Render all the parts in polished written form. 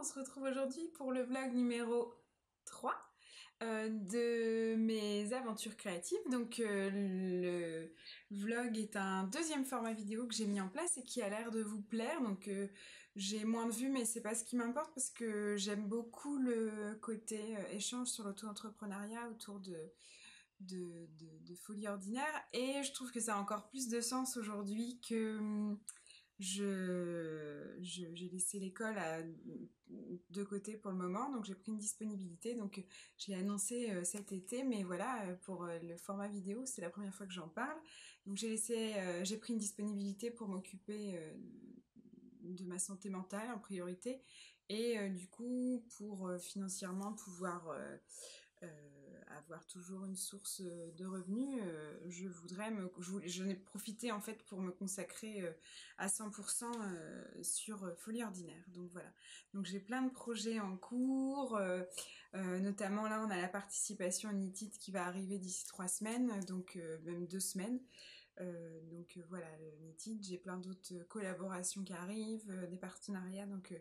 on se retrouve aujourd'hui pour le vlog numéro 3 de mes aventures créatives. Donc le vlog est un deuxième format vidéo que j'ai mis en place et qui a l'air de vous plaire. Donc j'ai moins de vues mais c'est pas ce qui m'importe parce que j'aime beaucoup le côté échange sur l'auto-entrepreneuriat autour de folie ordinaire et je trouve que ça a encore plus de sens aujourd'hui que j'ai laissé l'école de côté pour le moment, donc j'ai pris une disponibilité, donc je l'ai annoncé cet été, mais voilà, pour le format vidéo, c'est la première fois que j'en parle, donc j'ai pris une disponibilité pour m'occuper de ma santé mentale en priorité, et du coup pour financièrement pouvoir avoir toujours une source de revenus, j'en ai profité en fait pour me consacrer à 100% sur Folie Ordinaire. Donc voilà. Donc j'ai plein de projets en cours, notamment là on a la participation à Nitid qui va arriver d'ici 3 semaines, donc même 2 semaines. Voilà, le Nitid, j'ai plein d'autres collaborations qui arrivent, des partenariats, donc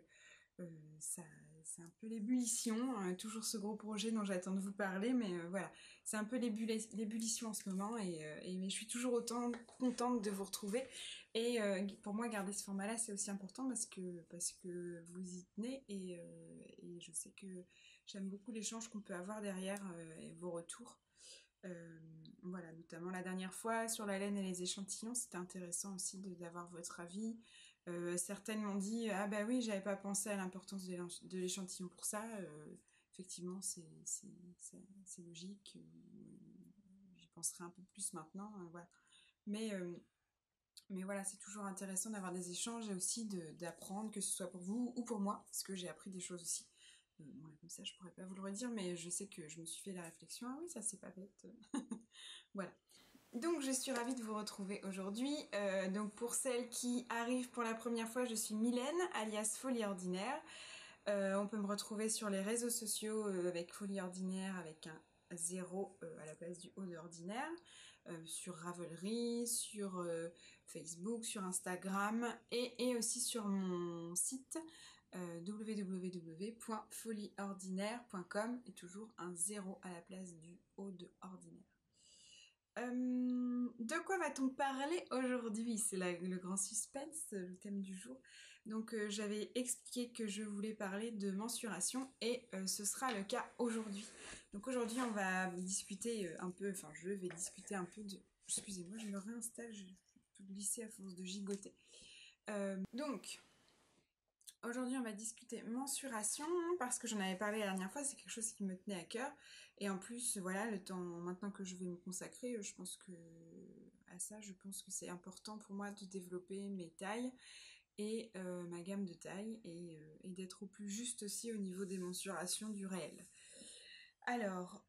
ça, c'est un peu l'ébullition, toujours ce gros projet dont j'attends de vous parler, mais voilà, c'est un peu l'ébullition en ce moment, mais je suis toujours autant contente de vous retrouver. Et pour moi, garder ce format-là, c'est aussi important parce que vous y tenez, et je sais que j'aime beaucoup l'échange qu'on peut avoir derrière et vos retours. Voilà, notamment la dernière fois sur la laine et les échantillons, c'était intéressant aussi d'avoir votre avis. Certaines m'ont dit ah bah oui, j'avais pas pensé à l'importance de l'échantillon pour ça. Effectivement, c'est logique. J'y penserai un peu plus maintenant. Voilà. Mais euh, mais voilà, c'est toujours intéressant d'avoir des échanges et aussi d'apprendre, que ce soit pour vous ou pour moi, parce que j'ai appris des choses aussi. Bon, comme ça, je pourrais pas vous le redire, mais je sais que je me suis fait la réflexion. Ah oui, ça c'est pas bête. Voilà. Donc je suis ravie de vous retrouver aujourd'hui. Donc pour celles qui arrivent pour la première fois, je suis Mylène, alias Folie Ordinaire. On peut me retrouver sur les réseaux sociaux avec Folie Ordinaire, avec un 0 à la place du O de ordinaire, sur Ravelry, sur Facebook, sur Instagram et aussi sur mon site www.folieordinaire.com et toujours un 0 à la place du O de ordinaire. De quoi va-t-on parler aujourd'hui? C'est le grand suspense, le thème du jour. Donc j'avais expliqué que je voulais parler de mensuration et ce sera le cas aujourd'hui. Donc aujourd'hui on va discuter je vais discuter un peu de... Excusez-moi, je me réinstalle, je peux glisser à force de gigoter. Donc... Aujourd'hui, on va discuter mensuration parce que j'en avais parlé la dernière fois, c'est quelque chose qui me tenait à cœur. Et en plus, voilà, le temps maintenant que je vais me consacrer, je pense que c'est important pour moi de développer mes tailles et ma gamme de tailles et d'être au plus juste aussi au niveau des mensurations du réel. Alors,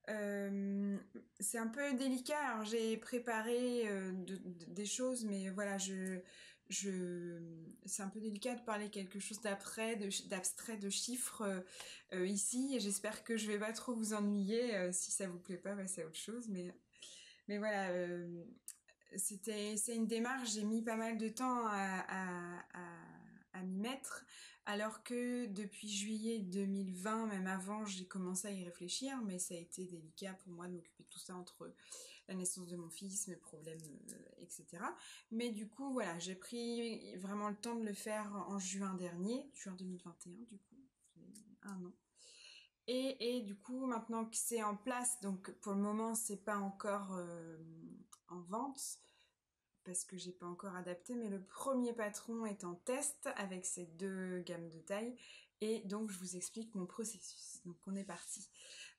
c'est un peu délicat. Alors, j'ai préparé des choses, mais voilà, c'est un peu délicat de parler quelque chose d'abstrait, de chiffres ici. Et j'espère que je vais pas trop vous ennuyer. Si ça vous plaît pas, bah, c'est autre chose. Mais voilà, c'est une démarche, j'ai mis pas mal de temps à m'y mettre, alors que depuis juillet 2020, même avant, j'ai commencé à y réfléchir, mais ça a été délicat pour moi de m'occuper de tout ça entre la naissance de mon fils, mes problèmes, etc. Mais du coup, voilà, j'ai pris vraiment le temps de le faire en juin dernier, juin 2021, du coup, un an. Et du coup, maintenant que c'est en place, donc pour le moment, c'est pas encore en vente parce que j'ai pas encore adapté, mais le premier patron est en test avec ces 2 gammes de taille et donc je vous explique mon processus. Donc on est parti.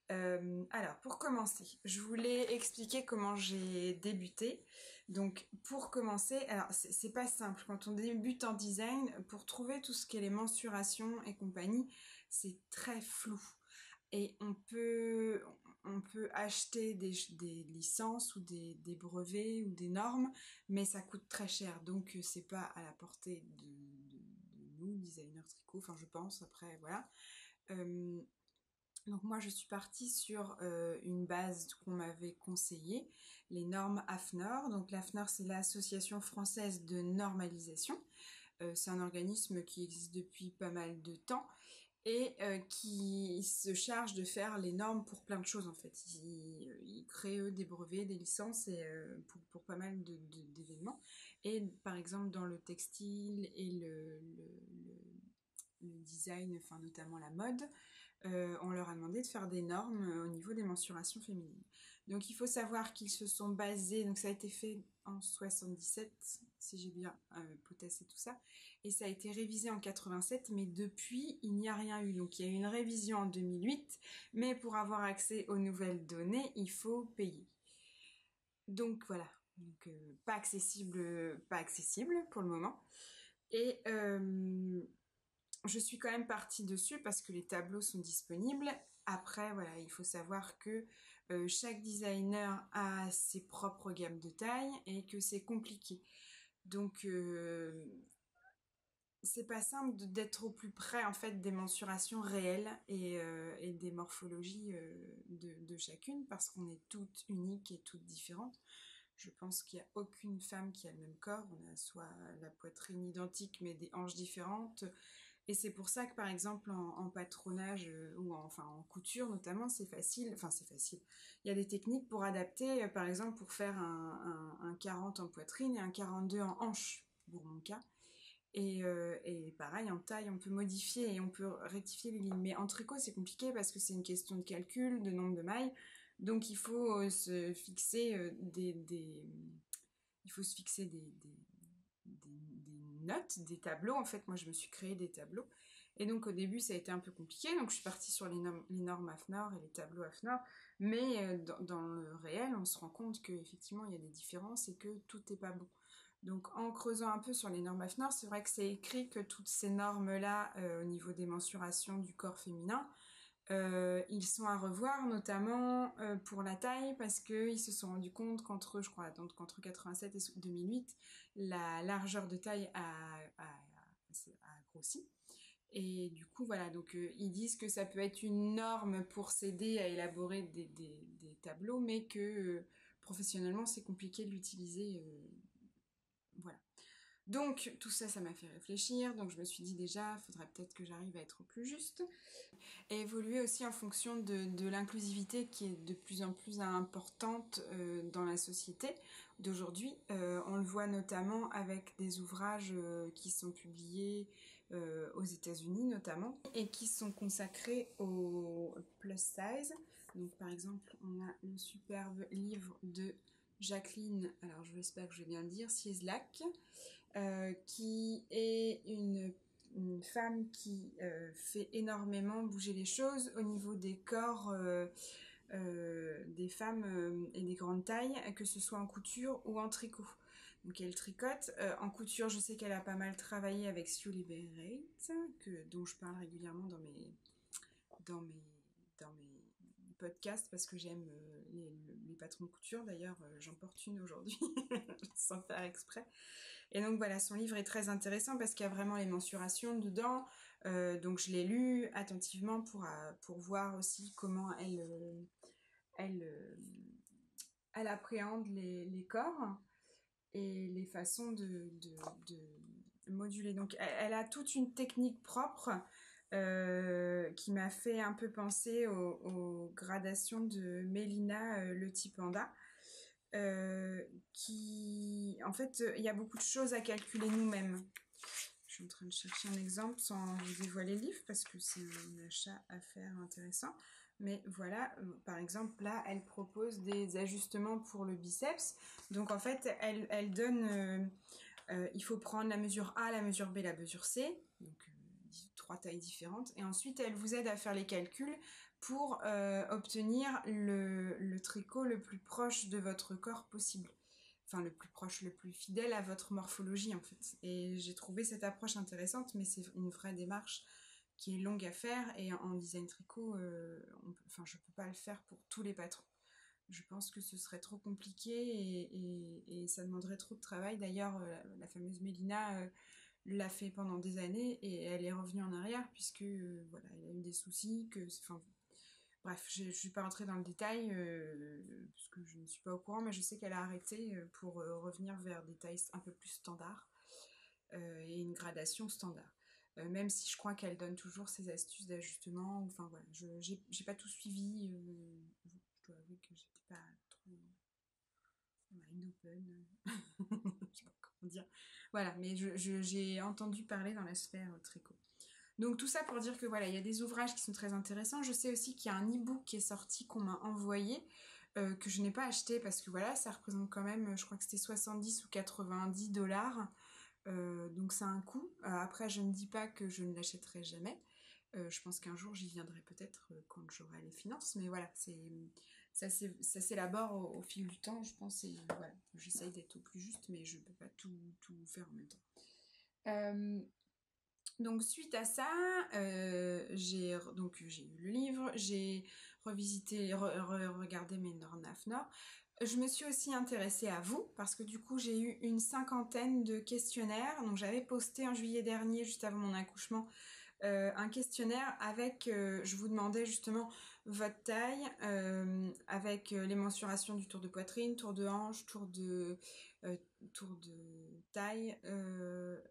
Alors pour commencer, je voulais expliquer comment j'ai débuté. Donc pour commencer, alors c'est pas simple quand on débute en design, pour trouver tout ce qui est les mensurations et compagnie, c'est très flou. Et on peut acheter des licences ou des brevets ou des normes, mais ça coûte très cher. Donc c'est pas à la portée de nous, designers tricot, enfin je pense, après voilà. Donc moi je suis partie sur une base qu'on m'avait conseillée, les normes AFNOR. Donc l'AFNOR c'est l'Association française de normalisation. C'est un organisme qui existe depuis pas mal de temps et qui se charge de faire les normes pour plein de choses en fait. Ils créent eux des brevets, des licences et, pour pas mal d'événements. Et par exemple dans le textile et le design, enfin notamment la mode, on leur a demandé de faire des normes au niveau des mensurations féminines. Donc il faut savoir qu'ils se sont basés, donc ça a été fait en 77, si j'ai bien potassé tout ça, et ça a été révisé en 87, mais depuis il n'y a rien eu. Donc il y a eu une révision en 2008, mais pour avoir accès aux nouvelles données, il faut payer. Donc voilà, donc, pas accessible pour le moment. Et je suis quand même partie dessus parce que les tableaux sont disponibles. Après, voilà, il faut savoir que chaque designer a ses propres gammes de taille et que c'est compliqué. Donc, c'est pas simple d'être au plus près en fait des mensurations réelles et des morphologies de chacune parce qu'on est toutes uniques et toutes différentes. Je pense qu'il n'y a aucune femme qui a le même corps. On a soit la poitrine identique mais des hanches différentes. Et c'est pour ça que par exemple en patronage ou en couture notamment, c'est facile. Enfin c'est facile. Il y a des techniques pour adapter, par exemple pour faire un 40 en poitrine et un 42 en hanche, pour mon cas. Et pareil, en taille, on peut modifier et on peut rectifier les lignes. Mais en tricot, c'est compliqué parce que c'est une question de calcul, de nombre de mailles. Donc il faut se fixer il faut se fixer des notes, des tableaux. En fait, moi, je me suis créé des tableaux. Et donc, au début, ça a été un peu compliqué. Donc, je suis partie sur les normes AFNOR et les tableaux AFNOR. Mais dans le réel, on se rend compte qu'effectivement, il y a des différences et que tout n'est pas bon. Donc, en creusant un peu sur les normes AFNOR, c'est vrai que c'est écrit que toutes ces normes-là, au niveau des mensurations du corps féminin, ils sont à revoir, notamment pour la taille, parce qu'ils se sont rendus compte je crois, qu'entre 87 et 2008, la largeur de taille a grossi. Et du coup, voilà, donc ils disent que ça peut être une norme pour s'aider à élaborer des tableaux, mais que professionnellement, c'est compliqué de l'utiliser. Voilà. Donc tout ça, ça m'a fait réfléchir. Donc je me suis dit déjà, il faudrait peut-être que j'arrive à être au plus juste. Et évoluer aussi en fonction de l'inclusivité qui est de plus en plus importante dans la société d'aujourd'hui. On le voit notamment avec des ouvrages qui sont publiés aux États-Unis notamment et qui sont consacrés au plus size. Donc par exemple, on a le superbe livre de Jacqueline, alors je l'espère que je vais bien le dire, Cieslak, qui est une femme qui fait énormément bouger les choses au niveau des corps des femmes et des grandes tailles, que ce soit en couture ou en tricot. Donc elle tricote. En couture, je sais qu'elle a pas mal travaillé avec Sue Liberate, dont je parle régulièrement dans mes, dans mes podcasts parce que j'aime les patrons de couture. D'ailleurs, j'en porte une aujourd'hui, sans faire exprès. Et donc voilà, son livre est très intéressant parce qu'il y a vraiment les mensurations dedans. Donc je l'ai lu attentivement pour voir aussi comment elle appréhende les corps et les façons de moduler. Donc elle a toute une technique propre qui m'a fait un peu penser aux gradations de Mélina Le Petit Panda. En fait, il y a beaucoup de choses à calculer nous-mêmes. Je suis en train de chercher un exemple sans vous dévoiler le livre parce que c'est un achat à faire intéressant. Mais voilà, par exemple, là, elle propose des ajustements pour le biceps. Donc, en fait, elle donne... il faut prendre la mesure A, la mesure B, la mesure C. Donc, 3 tailles différentes. Et ensuite, elle vous aide à faire les calculs pour obtenir le tricot le plus proche de votre corps possible. Enfin, le plus proche, le plus fidèle à votre morphologie, en fait. Et j'ai trouvé cette approche intéressante, mais c'est une vraie démarche qui est longue à faire. Et en design tricot, je peux pas le faire pour tous les patrons. Je pense que ce serait trop compliqué et ça demanderait trop de travail. D'ailleurs, la fameuse Mélina l'a fait pendant des années et elle est revenue en arrière puisque voilà, elle a eu des soucis. Bref, je ne suis pas rentrée dans le détail parce que je ne suis pas au courant, mais je sais qu'elle a arrêté pour revenir vers des tailles un peu plus standards et une gradation standard. même si je crois qu'elle donne toujours ses astuces d'ajustement. Enfin voilà, j'ai pas tout suivi. Je dois avouer que j'étais pas trop mind open. Je sais pas comment dire. Voilà, mais j'ai entendu parler dans la sphère tricot. Donc tout ça pour dire que voilà, il y a des ouvrages qui sont très intéressants. Je sais aussi qu'il y a un e-book qui est sorti, qu'on m'a envoyé, que je n'ai pas acheté parce que voilà, ça représente quand même, je crois que c'était 70 ou 90 $. Donc c'est un coût. Après, je ne dis pas que je ne l'achèterai jamais. Je pense qu'un jour j'y viendrai peut-être quand j'aurai les finances. Mais voilà, ça s'élabore au fil du temps, je pense. Et voilà, j'essaye d'être au plus juste, mais je ne peux pas tout faire en même temps. Donc suite à ça, j'ai eu le livre, j'ai revisité, regardé mes Nord. Je me suis aussi intéressée à vous parce que du coup j'ai eu une 50aine de questionnaires. Donc j'avais posté en juillet dernier, juste avant mon accouchement, un questionnaire avec, je vous demandais justement votre taille, avec les mensurations du tour de poitrine, tour de hanche, tour de taille,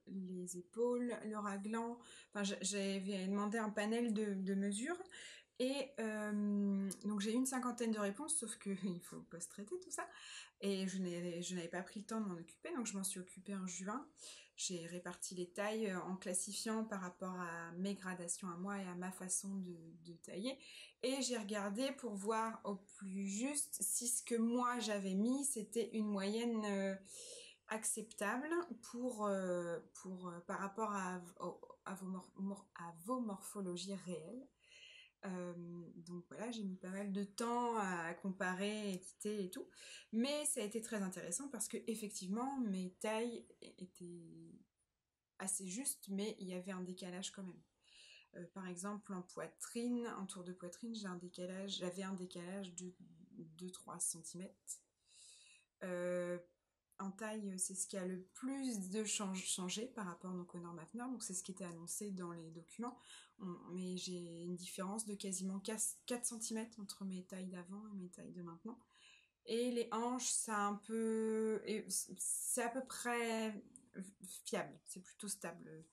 les épaules, le raglan. Enfin, j'avais demandé un panel de mesures. Et donc j'ai eu une 50aine de réponses, sauf qu'il faut post-traiter tout ça. Et je n'avais pas pris le temps de m'en occuper, donc je m'en suis occupée en juin. J'ai réparti les tailles en classifiant par rapport à mes gradations à moi et à ma façon de tailler. Et j'ai regardé pour voir au plus juste si ce que moi j'avais mis, c'était une moyenne acceptable par rapport à vos morphologies réelles. Donc voilà, j'ai mis pas mal de temps à comparer, équiter et tout. Mais ça a été très intéressant parce que effectivement, mes tailles étaient assez justes, mais il y avait un décalage quand même. Par exemple, en poitrine, en tour de poitrine, j'avais un décalage de 2-3 cm. En taille, c'est ce qui a le plus de changé par rapport donc, aux normes AFNOR, donc c'est ce qui était annoncé dans les documents. Mais j'ai une différence de quasiment 4 cm entre mes tailles d'avant et mes tailles de maintenant. Et les hanches, c'est à peu près fiable, c'est plutôt stable.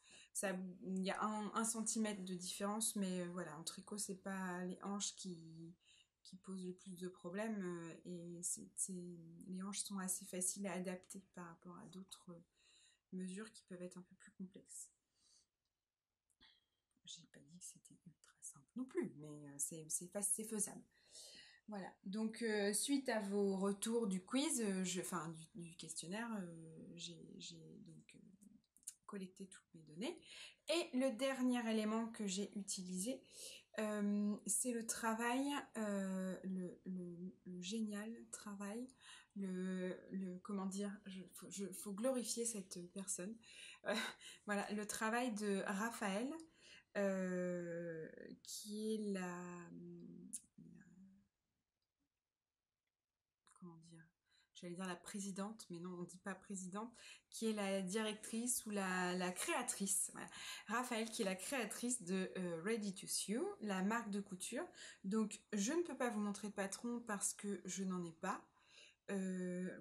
Il y a 1 cm de différence, mais voilà, en tricot, c'est pas les hanches qui posent le plus de problèmes, et les hanches sont assez faciles à adapter par rapport à d'autres mesures qui peuvent être un peu plus complexes. J'ai pas dit que c'était ultra simple non plus, mais c'est faisable. Voilà, donc suite à vos retours du quiz, du questionnaire, j'ai donc collecté toutes mes données. Et le dernier élément que j'ai utilisé, c'est le travail, le génial travail, comment dire, faut glorifier cette personne. Voilà, le travail de Raphaël, qui est comment dire, j'allais dire la présidente, mais non, on dit pas présidente, qui est la directrice ou la créatrice. Voilà. Raphaël, qui est la créatrice de Ready to Sew, la marque de couture. Donc, je ne peux pas vous montrer de patron parce que je n'en ai pas.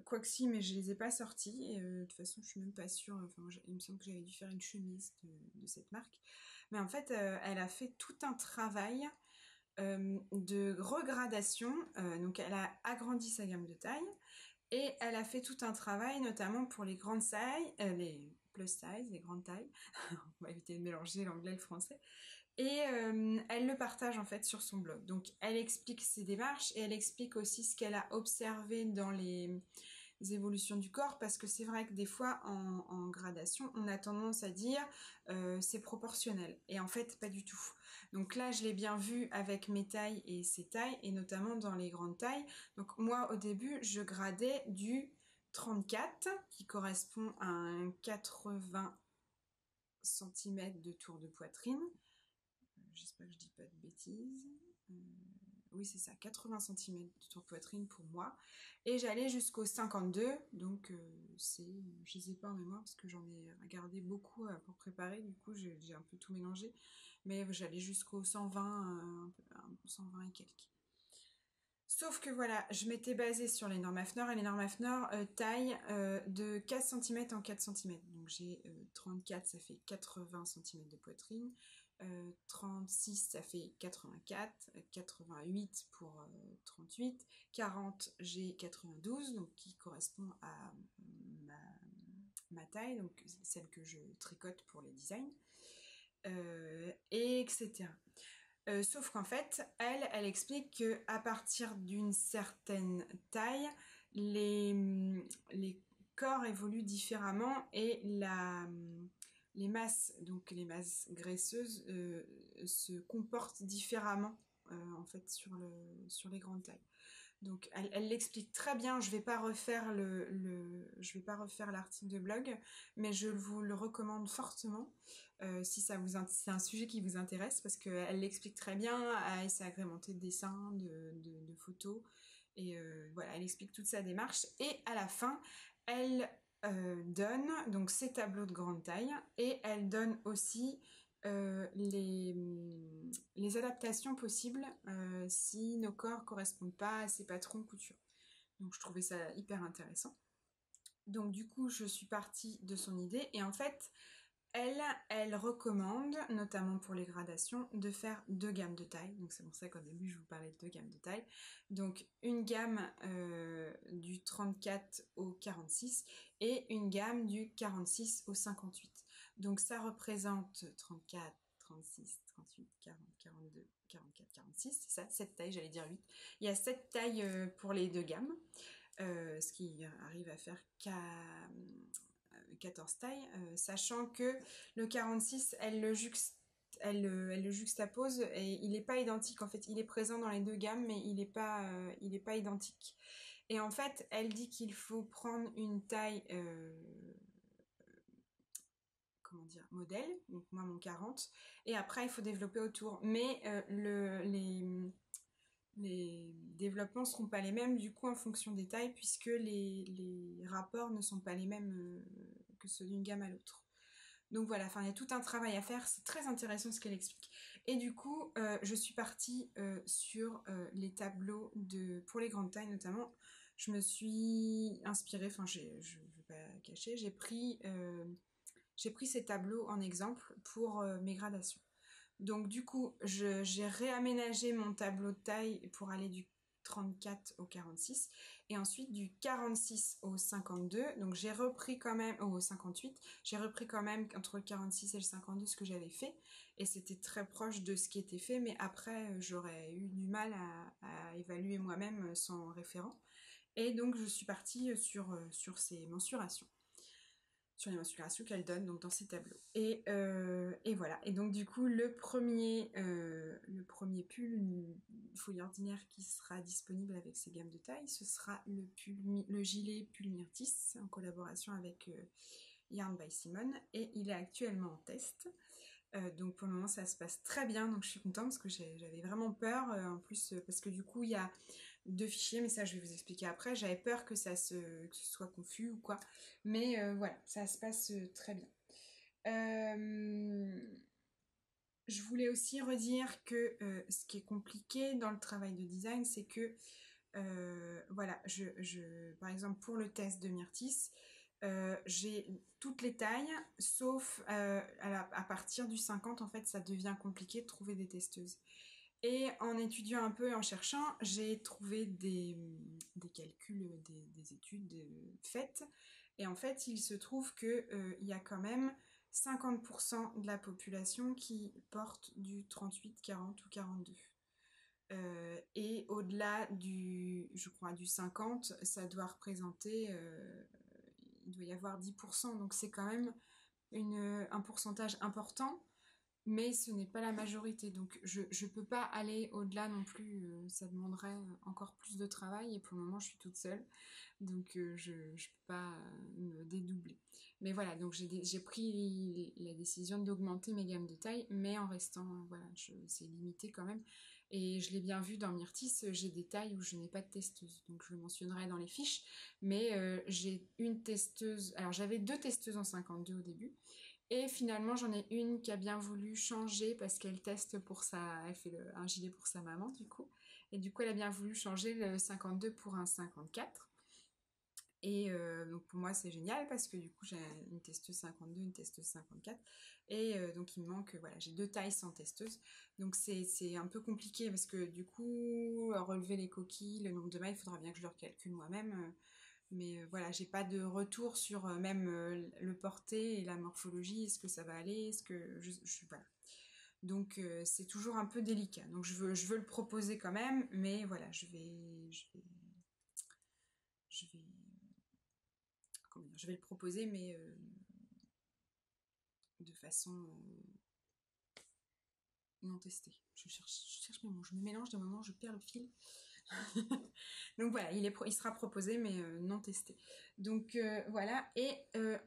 Quoique si, mais je les ai pas sortis. De toute façon, je suis même pas sûre. Enfin, il me semble que j'avais dû faire une chemise de cette marque. Mais en fait, elle a fait tout un travail de regradation. Donc, elle a agrandi sa gamme de taille. Et elle a fait tout un travail, notamment pour les grandes tailles, les plus size, les grandes tailles. On va éviter de mélanger l'anglais et le français. Et elle le partage en fait sur son blog. Donc elle explique ses démarches et elle explique aussi ce qu'elle a observé dans les évolutions du corps, parce que c'est vrai que des fois en gradation on a tendance à dire c'est proportionnel, et en fait pas du tout. Donc là je l'ai bien vu avec mes tailles et ses tailles, et notamment dans les grandes tailles. Donc moi au début je gradais du 34 qui correspond à un 80 cm de tour de poitrine. J'espère que je dis pas de bêtises. Oui, c'est ça, 80 cm de tour de poitrine pour moi. Et j'allais jusqu'au 52, donc je les ai pas en mémoire parce que j'en ai regardé beaucoup pour préparer, du coup j'ai un peu tout mélangé. Mais j'allais jusqu'au 120, 120 et quelques. Sauf que voilà, je m'étais basée sur les normes AFNOR et les normes AFNOR taille de 4 cm en 4 cm. Donc j'ai 34, ça fait 80 cm de poitrine, 36 ça fait 84, 88 pour 38, 40 j'ai 92, donc qui correspond à ma taille, donc celle que je tricote pour les designs, et etc. Sauf qu'en fait, elle explique qu'à partir d'une certaine taille, les corps évoluent différemment et les masses, donc les masses graisseuses, se comportent différemment en fait sur les grandes tailles. Donc elle l'explique très bien, je vais pas refaire je vais pas refaire l'article de blog, mais je vous le recommande fortement si c'est un sujet qui vous intéresse, parce qu'elle l'explique très bien, elle s'est agrémentée de dessins, de photos, et voilà, elle explique toute sa démarche, et à la fin, elle donne donc ses tableaux de grande taille, et elle donne aussi les adaptations possibles si nos corps correspondent pas à ces patrons couture. Donc je trouvais ça hyper intéressant. Donc du coup, je suis partie de son idée, et en fait, elle recommande, notamment pour les gradations, de faire 2 gammes de taille. Donc c'est pour ça qu'au début, je vous parlais de 2 gammes de taille. Donc une gamme du 34 au 46 et une gamme du 46 au 58. Donc ça représente 34, 36, 38, 40, 42, 44, 46, c'est ça, 7 tailles, j'allais dire 8. Il y a 7 tailles pour les 2 gammes, ce qui arrive à faire 14 tailles, sachant que le 46, elle le juxtapose et il n'est pas identique. En fait, il est présent dans les 2 gammes, mais il n'est pas identique. Et en fait, elle dit qu'il faut prendre une taille, comment dire, modèle, donc moi mon 40, et après il faut développer autour. Mais les développements ne seront pas les mêmes du coup en fonction des tailles, puisque les rapports ne sont pas les mêmes que ceux d'une gamme à l'autre. Donc voilà, enfin il y a tout un travail à faire, c'est très intéressant ce qu'elle explique. Et du coup, je suis partie sur les tableaux pour les grandes tailles notamment. Je me suis inspirée, enfin je ne vais pas cacher, j'ai pris ces tableaux en exemple pour mes gradations. Donc du coup, j'ai réaménagé mon tableau de taille pour aller du 34 au 46 et ensuite du 46 au 52. Donc j'ai repris quand même au 58, j'ai repris quand même entre le 46 et le 52 ce que j'avais fait, et c'était très proche de ce qui était fait, mais après j'aurais eu du mal à évaluer moi-même sans référent. Et donc je suis partie sur ces mensurations, sur les mensurations qu'elle donne donc dans ses tableaux. Et voilà. Et donc du coup, le premier pull folie ordinaire qui sera disponible avec ces gammes de taille, ce sera le gilet pull Myrtis en collaboration avec Yarn by Simone, et il est actuellement en test. Donc pour le moment ça se passe très bien, donc je suis contente parce que j'avais vraiment peur, en plus parce que du coup il y a 2 fichiers, mais ça je vais vous expliquer après. J'avais peur que ce soit confus ou quoi, mais voilà, ça se passe très bien. Je voulais aussi redire que ce qui est compliqué dans le travail de design, c'est que voilà, par exemple pour le test de Myrtis, j'ai toutes les tailles, sauf à partir du 50, en fait, ça devient compliqué de trouver des testeuses. Et en étudiant un peu et en cherchant, j'ai trouvé des calculs, des études faites. Et en fait, il se trouve qu'il y a quand même 50% de la population qui porte du 38, 40 ou 42. Et au-delà je crois, du 50, ça doit représenter, il doit y avoir 10%. Donc c'est quand même un pourcentage important, mais ce n'est pas la majorité. Donc je ne peux pas aller au-delà non plus, ça demanderait encore plus de travail, et pour le moment je suis toute seule, donc je ne peux pas me dédoubler. Mais voilà, donc j'ai pris la décision d'augmenter mes gammes de taille, mais en restant, voilà, c'est limité quand même. Et je l'ai bien vu dans Myrtis, j'ai des tailles où je n'ai pas de testeuse, donc je le mentionnerai dans les fiches, mais j'ai une testeuse, alors j'avais 2 testeuses en 52 au début, Et finalement, j'en ai une qui a bien voulu changer parce qu'elle teste pour elle fait un gilet pour sa maman du coup. Et du coup, elle a bien voulu changer le 52 pour un 54. Et donc pour moi c'est génial parce que du coup j'ai une testeuse 52, une testeuse 54 et donc il me manque, voilà, j'ai 2 tailles sans testeuse, donc c'est un peu compliqué parce que du coup relever les coquilles, le nombre de mailles, il faudra bien que je le recalcule moi-même, mais voilà, j'ai pas de retour sur même le porté et la morphologie, est-ce que ça va aller, est-ce que voilà. Donc c'est toujours un peu délicat, donc je veux le proposer quand même, mais voilà, je vais je vais le proposer, mais de façon non testée. Je cherche mes mots, je me mélange de moments, je perds le fil. Donc voilà, il sera proposé, mais non testé. Donc voilà, et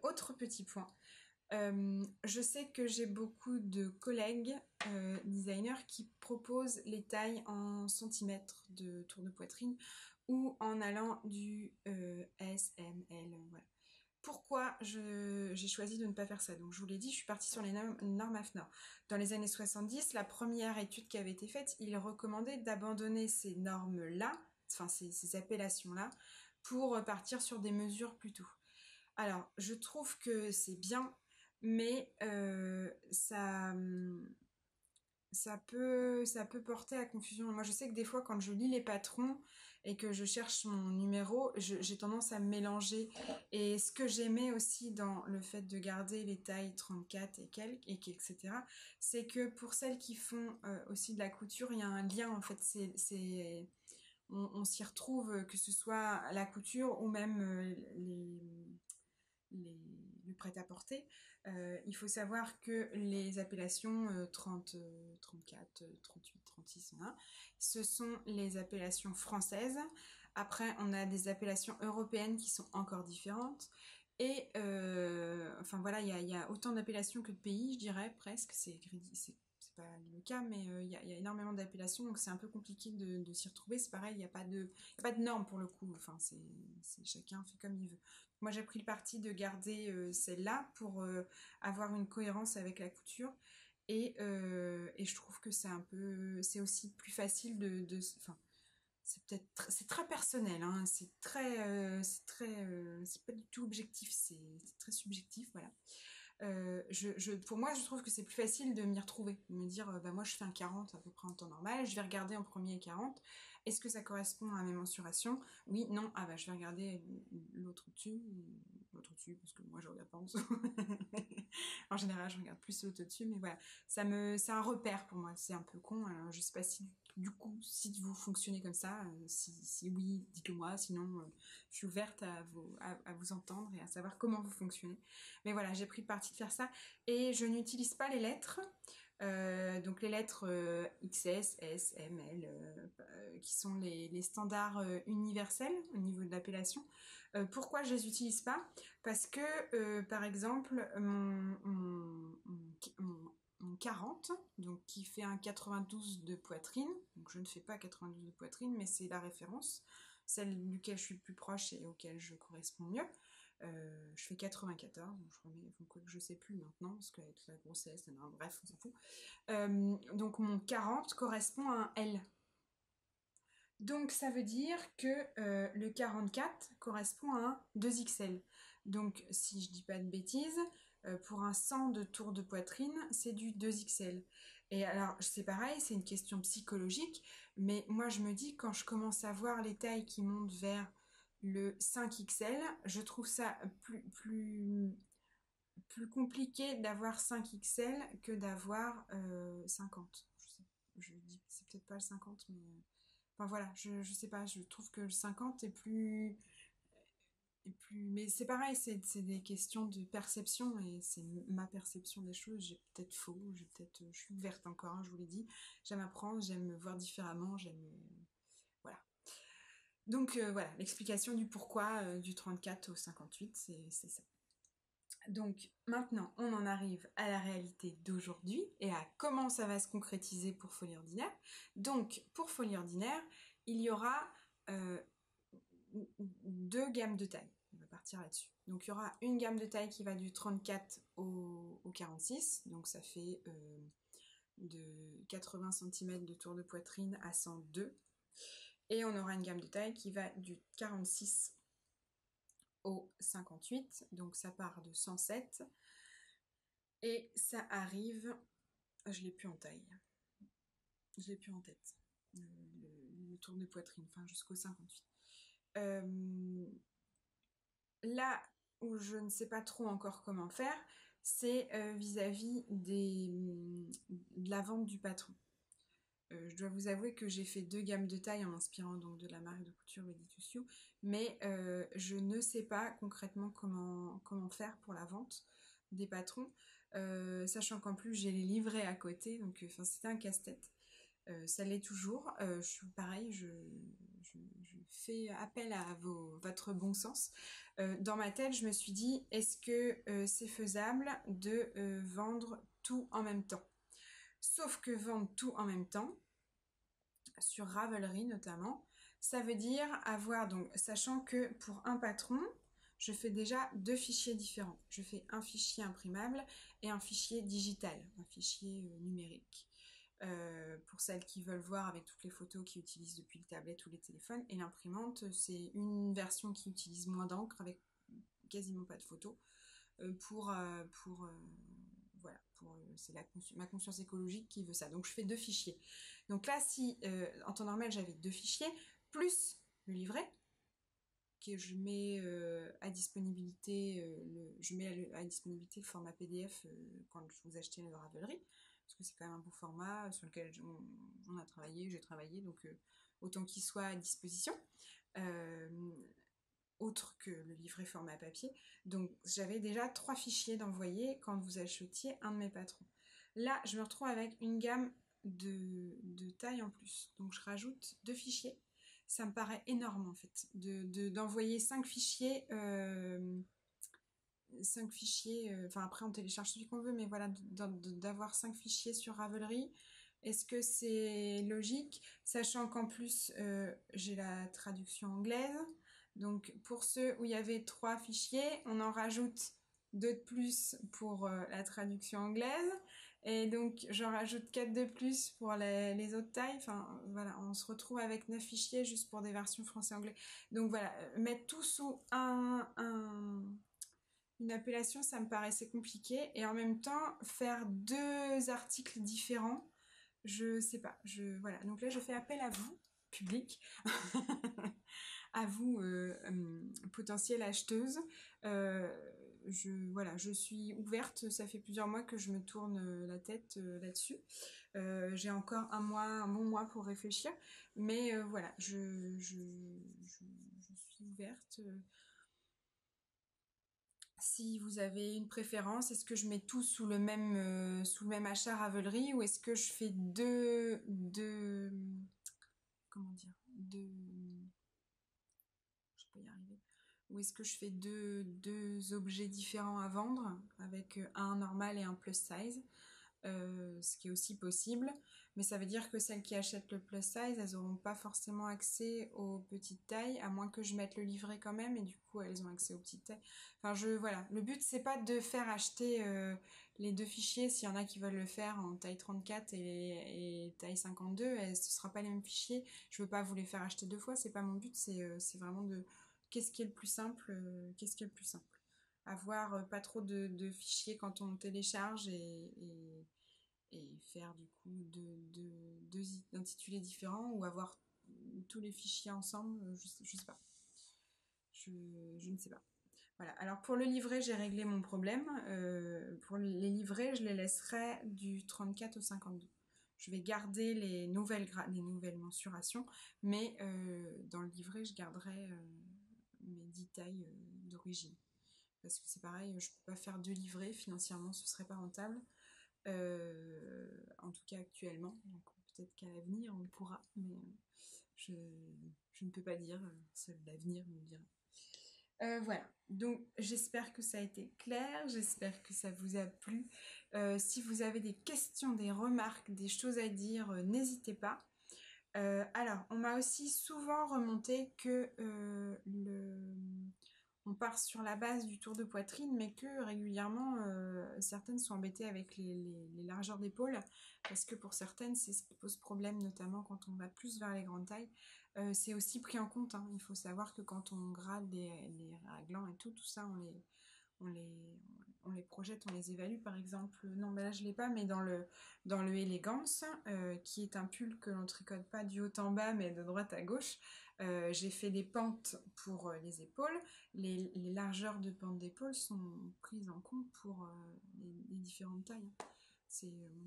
autre petit point. Je sais que j'ai beaucoup de collègues designers qui proposent les tailles en centimètres de tour de poitrine ou en allant du S, M, L, voilà. Pourquoi j'ai choisi de ne pas faire ça? Donc je vous l'ai dit, je suis partie sur les normes AFNOR. Dans les années 70, la première étude qui avait été faite, il recommandait d'abandonner ces normes-là, enfin ces appellations-là, pour partir sur des mesures plus tôt. Alors, je trouve que c'est bien, mais ça peut porter à confusion. Moi, je sais que des fois, quand je lis les patrons et que je cherche mon numéro, j'ai tendance à me mélanger. Et ce que j'aimais aussi dans le fait de garder les tailles 34 et quelques, etc., c'est que pour celles qui font aussi de la couture, il y a un lien, en fait. On s'y retrouve, que ce soit à la couture ou même le prêt-à-porter. Il faut savoir que les appellations 30, 34, 38, 36, hein, ce sont les appellations françaises. Après, on a des appellations européennes qui sont encore différentes. Et enfin voilà, il y a autant d'appellations que de pays, je dirais presque. C'est pas le cas, mais il y a énormément d'appellations, donc c'est un peu compliqué de s'y retrouver. C'est pareil, il n'y a pas de normes pour le coup. Enfin, chacun fait comme il veut. Moi, j'ai pris le parti de garder celle-là pour avoir une cohérence avec la couture. Et je trouve que c'est aussi plus facile enfin, c'est très personnel, hein, c'est pas du tout objectif, c'est très subjectif, voilà. Pour moi, je trouve que c'est plus facile de m'y retrouver, de me dire, bah, moi je fais un 40 à peu près en temps normal, je vais regarder en premier 40, est-ce que ça correspond à mes mensurations? Oui, non, ah bah je vais regarder l'autre dessus, parce que moi je regarde pas en dessous. En général, je regarde plus l'autre dessus, mais voilà, c'est un repère pour moi, c'est un peu con, alors je sais pas si du coup, si vous fonctionnez comme ça, si oui, dites-le moi, sinon je suis ouverte à vous entendre et à savoir comment vous fonctionnez. Mais voilà, j'ai pris le parti de faire ça et je n'utilise pas les lettres. Donc les lettres XS, S, M, L, qui sont les standards universels au niveau de l'appellation. Pourquoi je les utilise pas? Parce que par exemple mon 40, donc qui fait un 92 de poitrine, donc je ne fais pas 92 de poitrine, mais c'est la référence, celle duquel je suis le plus proche et auquel je corresponds mieux. Je fais 94, donc je sais plus maintenant, parce qu'avec la grossesse, non, bref, on s'en fout. Donc mon 40 correspond à un L. Donc ça veut dire que le 44 correspond à un 2XL. Donc si je dis pas de bêtises, pour un 100 de tour de poitrine, c'est du 2XL. Et alors c'est pareil, c'est une question psychologique, mais moi je me dis quand je commence à voir les tailles qui montent vers le 5XL, je trouve ça plus compliqué d'avoir 5XL que d'avoir 50. Je dis, c'est peut-être pas le 50, mais enfin voilà, je sais pas, je trouve que le 50 est plus. Mais c'est pareil, c'est des questions de perception et c'est ma perception des choses. J'ai peut-être faux, je suis ouverte encore, hein, je vous l'ai dit. J'aime apprendre, j'aime me voir différemment, voilà. Donc voilà, l'explication du pourquoi du 34 au 58, c'est ça. Donc maintenant, on en arrive à la réalité d'aujourd'hui et à comment ça va se concrétiser pour Folie Ordinaire. Donc pour Folie Ordinaire, il y aura 2 gammes de taille. On va partir là-dessus. Donc il y aura une gamme de taille qui va du 34 au 46, donc ça fait de 80 cm de tour de poitrine à 102. Et on aura une gamme de taille qui va du 46 au 58, donc ça part de 107 et ça arrive, je l'ai plus en taille, je l'ai plus en tête, le tour de poitrine, enfin jusqu'au 58. Là où je ne sais pas trop encore comment faire, c'est vis-à-vis de la vente du patron. Je dois vous avouer que j'ai fait 2 gammes de taille en m'inspirant donc de la marque de couture Ready to Sew, mais je ne sais pas concrètement comment faire pour la vente des patrons, sachant qu'en plus j'ai les livrets à côté, donc c'était un casse-tête. Ça l'est toujours. Je suis pareil, je fais appel à votre bon sens. Dans ma tête, je me suis dit, est-ce que c'est faisable de vendre tout en même temps? Sauf que vendre tout en même temps, sur Ravelry notamment, ça veut dire avoir, donc, sachant que pour un patron, je fais déjà 2 fichiers différents. Je fais un fichier imprimable et un fichier digital, un fichier numérique. Pour celles qui veulent voir avec toutes les photos qu'ils utilisent depuis le tablette ou les téléphones. Et l'imprimante, c'est une version qui utilise moins d'encre avec quasiment pas de photos voilà, c'est ma conscience écologique qui veut ça. Donc je fais 2 fichiers. Donc là, si en temps normal j'avais 2 fichiers, plus le livret, que je mets à disponibilité, à disponibilité le format PDF quand vous achetez le Ravelry, parce que c'est quand même un beau format sur lequel on a travaillé, j'ai travaillé, donc autant qu'il soit à disposition. Autre que le livret format papier. Donc j'avais déjà 3 fichiers d'envoyer quand vous achetiez un de mes patrons. Là, je me retrouve avec une gamme de taille en plus. Donc je rajoute 2 fichiers. Ça me paraît énorme en fait, d'envoyer 5 fichiers. 5 fichiers, enfin après on télécharge celui qu'on veut, mais voilà, d'avoir 5 fichiers sur Ravelry. Est-ce que c'est logique, sachant qu'en plus j'ai la traduction anglaise? Donc pour ceux où il y avait 3 fichiers, on en rajoute 2 de plus pour la traduction anglaise, et donc j'en rajoute 4 de plus pour les autres tailles. Enfin voilà, on se retrouve avec 9 fichiers juste pour des versions français-anglais. Donc voilà, mettre tout sous une appellation, ça me paraissait compliqué, et en même temps faire 2 articles différents, je sais pas, voilà. Donc là je fais appel à vous, public, à vous, potentielle acheteuse. Voilà, je suis ouverte, ça fait plusieurs mois que je me tourne la tête là-dessus. J'ai encore un bon mois pour réfléchir, mais voilà, je suis ouverte. Si vous avez une préférence, est-ce que je mets tout sous le même achat Ravelry, ou est-ce que je fais comment dire, je peux y arriver, ou est-ce que je fais deux objets différents à vendre avec un normal et un plus size, ce qui est aussi possible, mais ça veut dire que celles qui achètent le plus size, elles n'auront pas forcément accès aux petites tailles, à moins que je mette le livret quand même, et du coup elles ont accès aux petites tailles. Enfin voilà, le but c'est pas de faire acheter les 2 fichiers, s'il y en a qui veulent le faire en taille 34 et taille 52, ce sera pas les mêmes fichiers, je veux pas vous les faire acheter 2 fois, c'est pas mon but, c'est vraiment de qu'est-ce qui est le plus simple, avoir pas trop de fichiers quand on télécharge, et faire du coup deux intitulés différents, ou avoir tous les fichiers ensemble, je sais pas. Je ne sais pas. Voilà. Alors pour le livret, j'ai réglé mon problème. Pour les livrets, je les laisserai du 34 au 52. Je vais garder les nouvelles mensurations, mais dans le livret, je garderai mes 10 tailles d'origine. Parce que c'est pareil, je ne peux pas faire 2 livrets, financièrement ce serait pas rentable. En tout cas actuellement, donc peut-être qu'à l'avenir on pourra, mais je ne peux pas dire, seul l'avenir me le dira. Voilà, donc j'espère que ça a été clair, j'espère que ça vous a plu. Si vous avez des questions, des remarques, des choses à dire, n'hésitez pas. Alors, on m'a aussi souvent remonté que on part sur la base du tour de poitrine, mais que régulièrement, certaines sont embêtées avec les largeurs d'épaule, parce que pour certaines, c'est ce qui pose problème, notamment quand on va plus vers les grandes tailles. C'est aussi pris en compte, hein. Il faut savoir que quand on grade les raglans et tout ça, on les, on les projette, on les évalue. Par exemple, non, mais là je l'ai pas, mais dans le Elegance, qui est un pull que l'on tricote pas du haut en bas, mais de droite à gauche, j'ai fait des pentes pour les épaules. Les largeurs de pente d'épaule sont prises en compte pour les différentes tailles.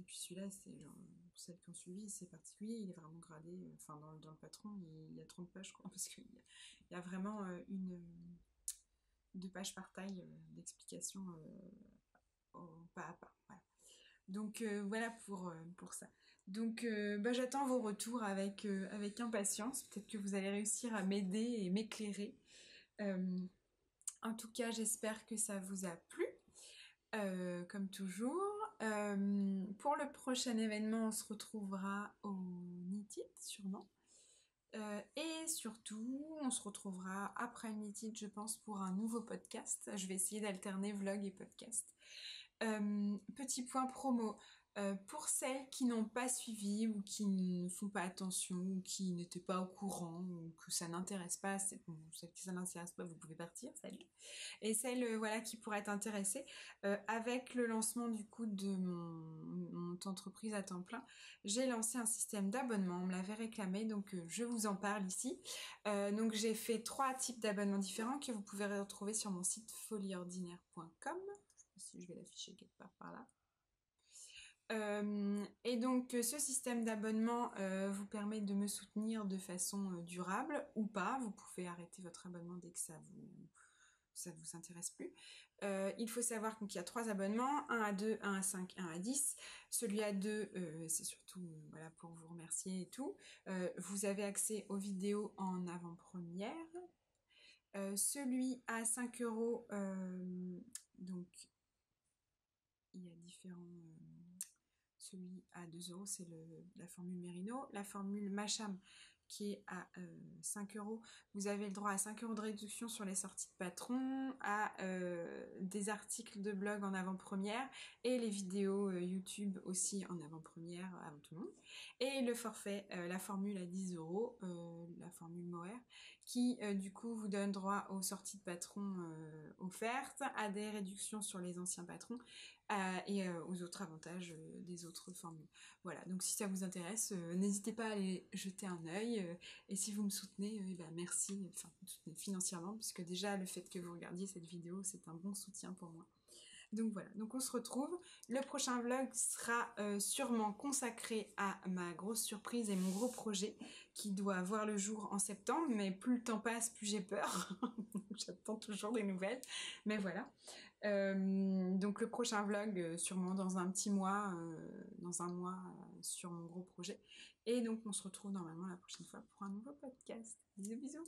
Puis celui-là, c'est genre, pour celles qui ont suivi, c'est particulier, il est vraiment gradé. Enfin, dans le patron, il y a 30 pages, je crois, parce qu'il y a vraiment 2 pages par taille d'explication pas à pas. Voilà. Donc voilà pour ça. Donc j'attends vos retours avec impatience. Peut-être que vous allez réussir à m'aider et m'éclairer. En tout cas, j'espère que ça vous a plu. Comme toujours. Pour le prochain événement, on se retrouvera au Knit It, sûrement. Et surtout, on se retrouvera après Knit It, je pense, pour un nouveau podcast. Je vais essayer d'alterner vlog et podcast. Petit point promo. Pour celles qui n'ont pas suivi ou qui ne font pas attention ou qui n'étaient pas au courant ou que ça n'intéresse pas, celles qui ça n'intéresse pas, vous pouvez partir, salut. Et celles voilà, qui pourraient être intéressées, avec le lancement du coup de mon entreprise à temps plein, j'ai lancé un système d'abonnement, on me l'avait réclamé, donc je vous en parle ici. Donc j'ai fait 3 types d'abonnements différents que vous pouvez retrouver sur mon site folieordinaire.com. Si je vais l'afficher quelque part par là. Et donc ce système d'abonnement vous permet de me soutenir de façon durable ou pas. Vous pouvez arrêter votre abonnement dès que ça vous intéresse plus. Il faut savoir qu'il y a 3 abonnements, 1 à 2, 1 à 5, 1 à 10. Celui à 2, c'est surtout voilà, pour vous remercier et tout. Vous avez accès aux vidéos en avant-première. Celui à 5 euros, donc il y a différents... celui à 2 euros, c'est la formule Merino. La formule Macham qui est à 5 euros. Vous avez le droit à 5 euros de réduction sur les sorties de patron, à des articles de blog en avant-première et les vidéos YouTube aussi en avant-première avant tout le monde. Et le forfait, la formule à 10 euros, la formule Mohair, qui du coup vous donne droit aux sorties de patron offertes, à des réductions sur les anciens patrons et aux autres avantages des autres formules. Voilà, donc si ça vous intéresse, n'hésitez pas à aller jeter un œil. Et si vous me soutenez, merci, enfin vous me soutenez financièrement, puisque déjà le fait que vous regardiez cette vidéo, c'est un bon soutien pour moi. Donc voilà, donc on se retrouve. Le prochain vlog sera sûrement consacré à ma grosse surprise et mon gros projet qui doit voir le jour en septembre, mais plus le temps passe, plus j'ai peur. J'attends toujours des nouvelles, mais voilà. Donc le prochain vlog sûrement dans un petit mois, dans un mois sur mon gros projet. Et donc on se retrouve normalement la prochaine fois pour un nouveau podcast. Bisous bisous.